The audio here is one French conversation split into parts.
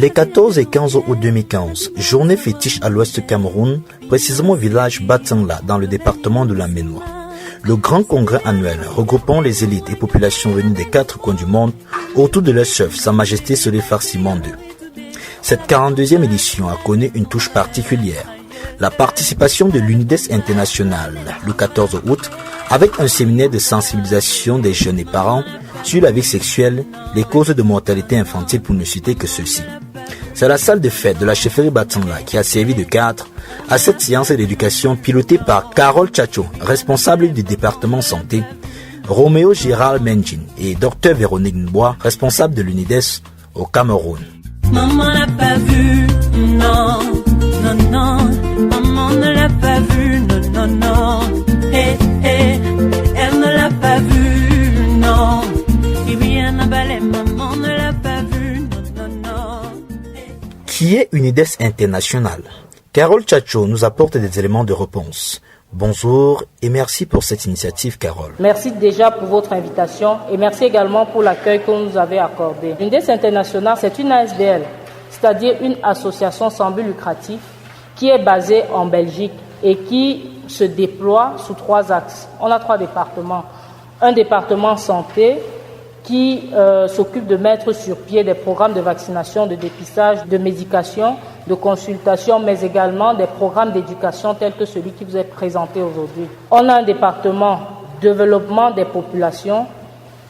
Les 14 et 15 août 2015, journée fétiche à l'ouest du Cameroun, précisément au village Batangla dans le département de la Ménois. Le grand congrès annuel regroupant les élites et populations venues des 4 coins du monde autour de leur chef, Sa Majesté Soléphar Simon II. Cette 42e édition a connu une touche particulière. La participation de l'UNIDES International le 14 août avec un séminaire de sensibilisation des jeunes et parents sur la vie sexuelle, les causes de mortalité infantile pour ne citer que ceci. C'est la salle de fête de la chefferie Batangla qui a servi de cadre à cette séance d'éducation pilotée par Carole Tchacho, responsable du département santé, Roméo Gérald Menjin et Dr Véronique Nbois, responsable de l'UNIDES au Cameroun. Maman n'a pas vu, non, non, non, maman ne l'a pas vu, non, non, non, eh, eh, elle ne l'a pas vu, non, et bien abalé, maman ne l'a pas vu, non, non, non. Qui est UNIDES International? Carole Tchacho nous apporte des éléments de réponse. Bonjour et merci pour cette initiative, Carole. Merci déjà pour votre invitation et merci également pour l'accueil que vous nous avez accordé. L'UNIDES International, c'est une ASBL, c'est-à-dire une association sans but lucratif qui est basée en Belgique et qui se déploie sous 3 axes. On a 3 départements. Un département santé qui s'occupe de mettre sur pied des programmes de vaccination, de dépistage, de médication, de consultation, mais également des programmes d'éducation tels que celui qui vous est présenté aujourd'hui. On a un département développement des populations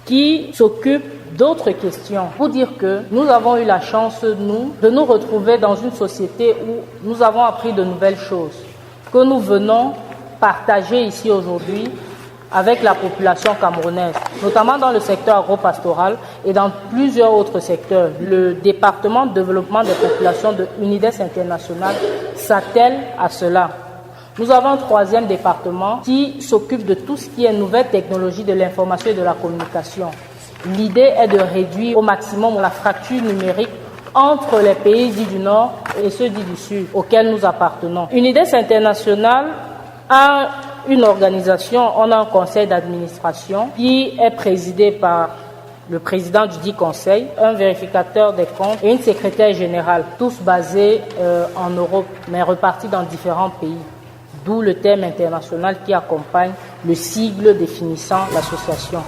qui s'occupe d'autres questions. Pour dire que nous avons eu la chance, de nous retrouver dans une société où nous avons appris de nouvelles choses, que nous venons partager ici aujourd'hui avec la population camerounaise, notamment dans le secteur agro-pastoral et dans plusieurs autres secteurs. Le département de développement des populations de UNIDES International s'attelle à cela. Nous avons un 3e département qui s'occupe de tout ce qui est nouvelles technologies de l'information et de la communication. L'idée est de réduire au maximum la fracture numérique entre les pays dits du Nord et ceux dits du Sud auxquels nous appartenons. UNIDES International a une organisation, on a un conseil d'administration qui est présidé par le président du dit conseil, un vérificateur des comptes et une secrétaire générale, tous basés en Europe, mais repartis dans différents pays. D'où le terme international qui accompagne le sigle définissant l'association.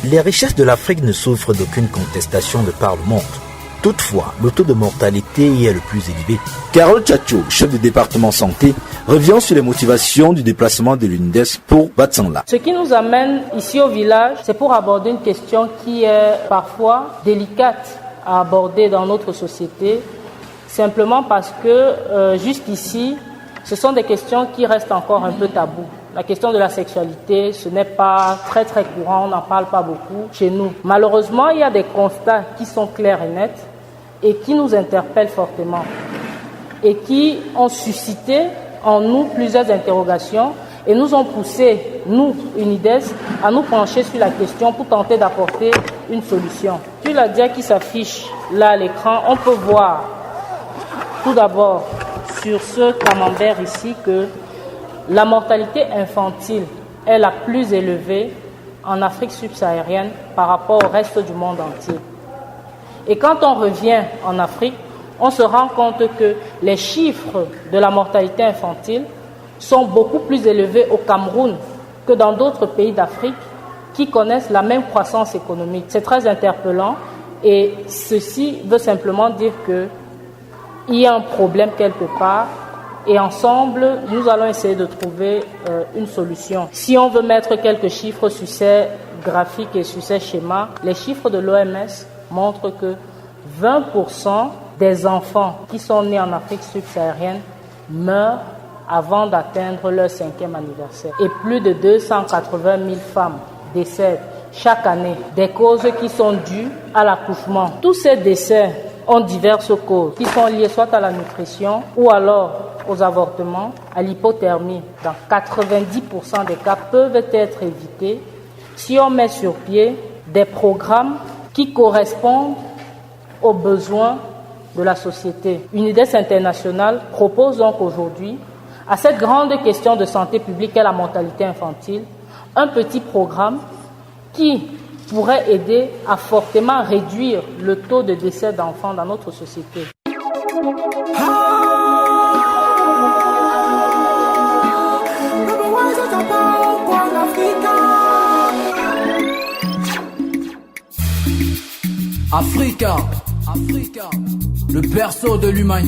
Les richesses de l'Afrique ne souffrent d'aucune contestation de par le monde. Toutefois, le taux de mortalité y est le plus élevé. Carole Tchacho, chef du département santé, revient sur les motivations du déplacement de l'UNIDES pour Batangla. Ce qui nous amène ici au village, c'est pour aborder une question qui est parfois délicate à aborder dans notre société, simplement parce que juste ici, ce sont des questions qui restent encore un peu tabous. La question de la sexualité, ce n'est pas très courant, on n'en parle pas beaucoup chez nous. Malheureusement, il y a des constats qui sont clairs et nets et qui nous interpellent fortement et qui ont suscité en nous plusieurs interrogations et nous ont poussé, nous, UNIDES, à nous pencher sur la question pour tenter d'apporter une solution. Sur la dia qui s'affiche là à l'écran, on peut voir tout d'abord sur ce camembert ici que la mortalité infantile est la plus élevée en Afrique subsaharienne par rapport au reste du monde entier. Et quand on revient en Afrique, on se rend compte que les chiffres de la mortalité infantile sont beaucoup plus élevés au Cameroun que dans d'autres pays d'Afrique qui connaissent la même croissance économique. C'est très interpellant et ceci veut simplement dire qu'il y a un problème quelque part. Et ensemble, nous allons essayer de trouver une solution. Si on veut mettre quelques chiffres sur ces graphiques et sur ces schémas, les chiffres de l'OMS montrent que 20% des enfants qui sont nés en Afrique subsaharienne meurent avant d'atteindre leur 5e anniversaire. Et plus de 280 000 femmes décèdent chaque année des causes qui sont dues à l'accouchement. Tous ces décès ont diverses causes qui sont liées soit à la nutrition ou alors aux avortements, à l'hypothermie. Dans 90% des cas peuvent être évités si on met sur pied des programmes qui correspondent aux besoins de la société. UNIDES International propose donc aujourd'hui à cette grande question de santé publique qu'est la mortalité infantile, un petit programme qui pourrait aider à fortement réduire le taux de décès d'enfants dans notre société. Africa, le berceau de l'humanité.